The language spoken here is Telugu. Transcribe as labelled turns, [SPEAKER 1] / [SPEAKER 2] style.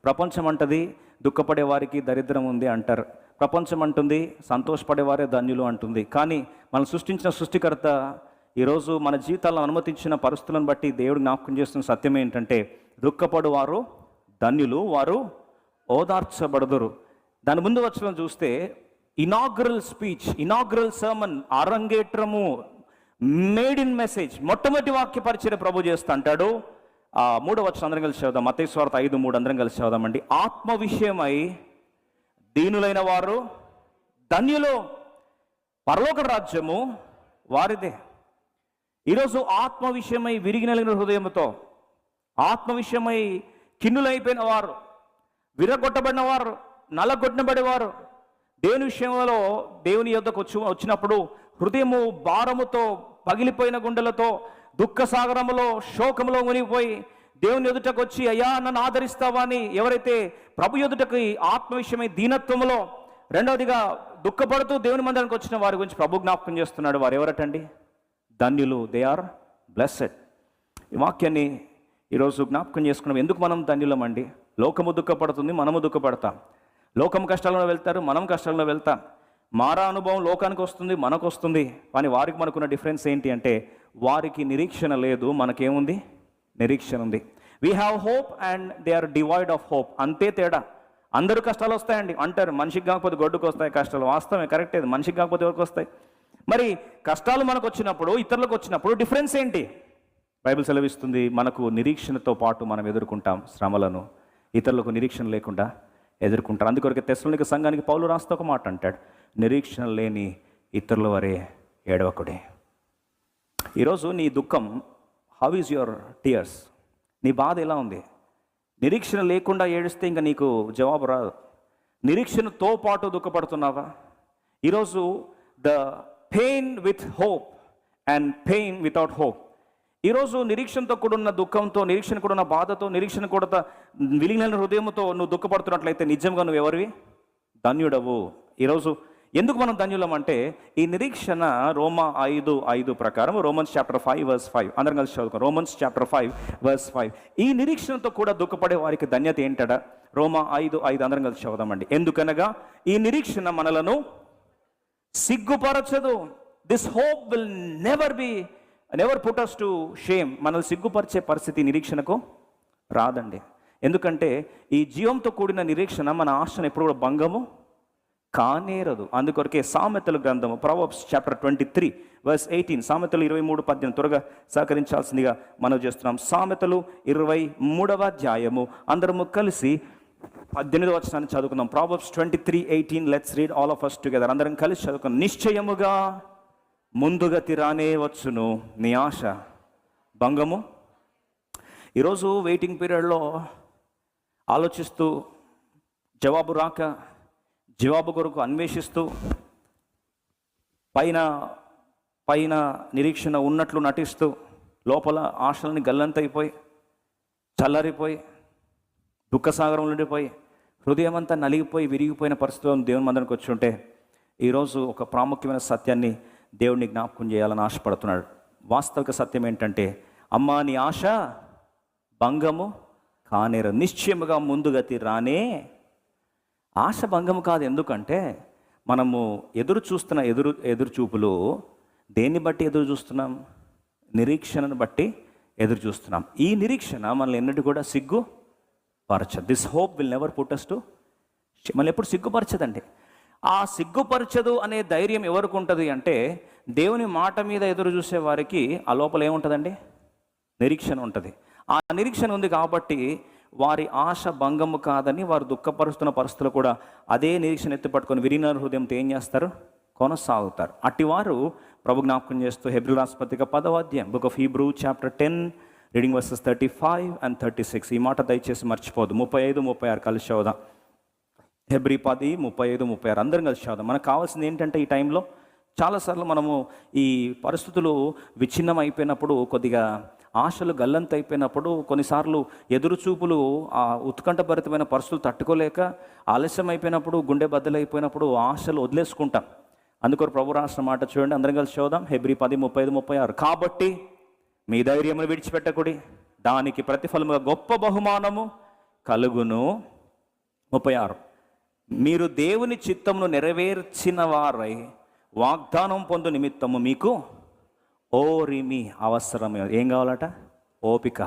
[SPEAKER 1] ప్రపంచం అంటది దుఃఖపడే వారికి దరిద్రం ఉంది అంటారు, ప్రపంచం అంటుంది సంతోషపడేవారే ధన్యులు అంటుంది. కానీ మనం సృష్టించిన సృష్టికర్త ఈరోజు మన జీవితాల్లో అనుమతించిన పరిస్థితులను బట్టి దేవుడు జ్ఞాపకం చేస్తున్న సత్యం ఏంటంటే, దుఃఖపడువారు ధన్యులు, వారు ఓదార్చబడదురు. దాని ముందు వచనం చూస్తే ఇనాగ్రల్ స్పీచ్, ఇనాగ్రల్ సర్మన్, అరంగేట్రము, మేడ్ ఇన్ మెసేజ్, మొట్టమొదటి వాక్య పరిచయం ప్రభు చేస్తా అంటాడు. 3వ వచనం అందరం కలిసి చదువుదాం. మత్తయి సువార్త 5:3 అందరం కలిసి చదువుదామండి. ఆత్మ విషయమై దీనులైన వారు ధన్యులు, పరలోక రాజ్యము వారిదే. ఈరోజు ఆత్మ విషయమై విరిగినలిగిన హృదయంతో, ఆత్మ విషయమై కిన్నులైపోయిన వారు, విరగొట్టబడిన వారు, నలగొట్టబడేవారు, దేవుని విషయంలో దేవుని యొద్దకు వచ్చినప్పుడు హృదయము భారముతో, పగిలిపోయిన గుండెలతో, దుఃఖ సాగరములో, శోకములో మునిగిపోయి దేవుని ఎదుటకు వచ్చి అయ్యా నన్ను ఆదరిస్తావా అని ఎవరైతే ప్రభు ఎదుటకి ఆత్మ విషయమై దీనత్వములో, రెండవదిగా దుఃఖపడుతూ దేవుని మందిరానికి వచ్చిన వారి గురించి ప్రభు జ్ఞాపకం చేస్తున్నాడు. వారు ఎవరటండి? ధన్యులు. They are blessed. ఈ వాక్యాన్ని ఈరోజు జ్ఞాపకం చేసుకున్నాం. ఎందుకు మనం ధన్యులమండి? లోకము దుఃఖపడుతుంది, మనము దుఃఖపడతాం. లోకం కష్టాల్లో వెళ్తారు, మనం కష్టాల్లో వెళ్తాం. మారా అనుభవం లోకానికి వస్తుంది, మనకు వస్తుంది. కానీ వారికి మనకున్న డిఫరెన్స్ ఏంటి అంటే, వారికి నిరీక్షణ లేదు, మనకేముంది? నిరీక్షణ ఉంది. We have hope and they are devoid of hope. అంతే తేడా. అందరూ కష్టాలు వస్తాయండి అంటారు, మనిషికి కాకపోతే గొడ్డుకు వస్తాయి కష్టాలు. వాస్తవమే, కరెక్టే. మనిషికి కాకపోతే ఎవరికి వస్తాయి? మరి కష్టాలు మనకు వచ్చినప్పుడు, ఇతరులకు వచ్చినప్పుడు డిఫరెన్స్ ఏంటి? బైబిల్ సెలవిస్తుంది, మనకు నిరీక్షణతో పాటు మనం ఎదుర్కొంటాం శ్రమలను, ఇతరులకు నిరీక్షణ లేకుండా ఎదుర్కొంటారు. అందుకొరకు తెస్సలోనిక సంఘానికి పౌలు రాస్తూ ఒక మాట అంటాడు, నిరీక్షణ లేని ఇతరుల వరే ఏడవకుడే. ఈరోజు నీ దుఃఖం, హౌ ఈజ్ యువర్ టీయర్స్? నీ బాధ ఎలా ఉంది? నిరీక్షణ లేకుండా ఏడిస్తే ఇంకా నీకు జవాబు రాదు. నిరీక్షణతో పాటు దుఃఖపడుతున్నావా? ఈరోజు the pain with hope and pain without hope. ఈరోజు నిరీక్షణతో కూడున్న దుఃఖంతో, నిరీక్షణ కూడున్న బాధతో, నిరీక్షణ కూడా విలిగిన హృదయంతో నువ్వు దుఃఖపడుతున్నట్లయితే నిజంగా నువ్వు ఎవరివి? ధన్యుడవు. ఈరోజు ఎందుకు మనం ధన్యులం అంటే, ఈ నిరీక్షణ రోమా 5:5 ప్రకారం, రోమన్స్ చాప్టర్ 5:5 అందరం కలిసి చదువుకోం. Romans chapter 5:5. ఈ నిరీక్షణతో కూడా దుఃఖపడే వారికి ధన్యత ఏంటట? రోమా 5:5 అందరం కలిసి చదువుదామండి. ఎందుకనగా ఈ నిరీక్షణ మనలను సిగ్గుపరచదు. This hope will never put us to shame. మనల్ని సిగ్గుపరిచే పరిస్థితి నిరీక్షణకు రాదండి. ఎందుకంటే ఈ జీవంతో కూడిన నిరీక్షణ మన ఆశను ఎప్పుడు కూడా భంగము కానేరదు. అందుకొరకే సామెతల గ్రంథము, ప్రొవర్బ్స్ చాప్టర్ 23:18, సామెతలు 23:18 త్వరగా సహకరించాల్సిందిగా మనం చేస్తున్నాం. సామెతలు 23వ అధ్యాయము అందరము కలిసి 18వ వచనాన్ని చదువుకుందాం. Proverbs 23:18, let's read all of us together. అందరం కలిసి చదువుకుందాం. నిశ్చయముగా ముందుగతి రానే వచ్చును నీ ఆశ భంగము. ఈరోజు వెయిటింగ్ పీరియడ్లో ఆలోచిస్తూ, జవాబు రాక జవాబు కొరకు అన్వేషిస్తూ, పైన నిరీక్షణ ఉన్నట్లు నటిస్తూ, లోపల ఆశలని గల్లంతైపోయి, చల్లరిపోయి, దుఃఖసాగరం ఉండిపోయి, హృదయం అంతా నలిగిపోయి, విరిగిపోయిన పరిస్థితిలో దేవుని మందిరానికి వచ్చి ఉంటే, ఈరోజు ఒక ప్రాముఖ్యమైన సత్యాన్ని దేవుడిని జ్ఞాపకం చేయాలని ఆశపడుతున్నాడు. వాస్తవిక సత్యం ఏంటంటే, అమ్మా నీ ఆశ భంగము కానేరు, నిశ్చయముగా ముందుగతి రానే. ఆశ భంగము కాదు. ఎందుకంటే మనము ఎదురు చూస్తున్న ఎదురు చూపులు దేన్ని బట్టి ఎదురు చూస్తున్నాం? నిరీక్షణను బట్టి ఎదురు చూస్తున్నాం. ఈ నిరీక్షణ మనల్ని ఎన్నటి కూడా సిగ్గుపరచదు. This hope will never put us to, మనల్ని ఎప్పుడు సిగ్గుపరచదండి. ఆ సిగ్గుపరచదు అనే ధైర్యం ఎవరికి ఉంటుంది అంటే, దేవుని మాట మీద ఎదురు చూసే వారికి ఆ లోపల ఏముంటుందండి? నిరీక్షణ ఉంటుంది. ఆ నిరీక్షణ ఉంది కాబట్టి వారి ఆశ భంగము కాదని, వారు దుఃఖపరుస్తున్న పరిస్థితులు కూడా అదే నిరీక్షణ ఎత్తుపట్టుకొని విరిగిన హృదయంతో ఏం చేస్తారు? కొనసాగుతారు. అట్టివారు ప్రభు జ్ఞాపకం చేస్తూ హెబ్రీ రాష్ట్రపతిగా 10వ అధ్యాయం, book of Hebrew chapter 10 reading versus 35 and 36. ఈ మాట దయచేసి మర్చిపోదు. 35-36 కలిసి చదువుదాం. హెబ్రీ 10:35-36 అందరం కలిసి చదువుదాం. మనకు కావాల్సింది ఏంటంటే, ఈ టైంలో చాలాసార్లు మనము ఈ పరిస్థితులు విచ్ఛిన్నం అయిపోయినప్పుడు, కొద్దిగా ఆశలు గల్లంత అయిపోయినప్పుడు, కొన్నిసార్లు ఎదురుచూపులు ఆ ఉత్కంఠభరితమైన పరిస్థితులు తట్టుకోలేక ఆలస్యం అయిపోయినప్పుడు, గుండె బద్దలైపోయినప్పుడు ఆశలు వదిలేసుకుంటాం. అందుకొరకు ప్రభు రాసిన మాట చూడండి, అందరం కలిసి చూద్దాం. హెబ్రీ 10:35-36. కాబట్టి మీ ధైర్యమును విడిచిపెట్టకుడి, దానికి ప్రతిఫలముగా గొప్ప బహుమానము కలుగును. 36, మీరు దేవుని చిత్తమును నెరవేర్చిన వారై వాగ్దానం పొందు నిమిత్తము మీకు ఓరిమి అవసరం. ఏం కావాలట? ఓపిక.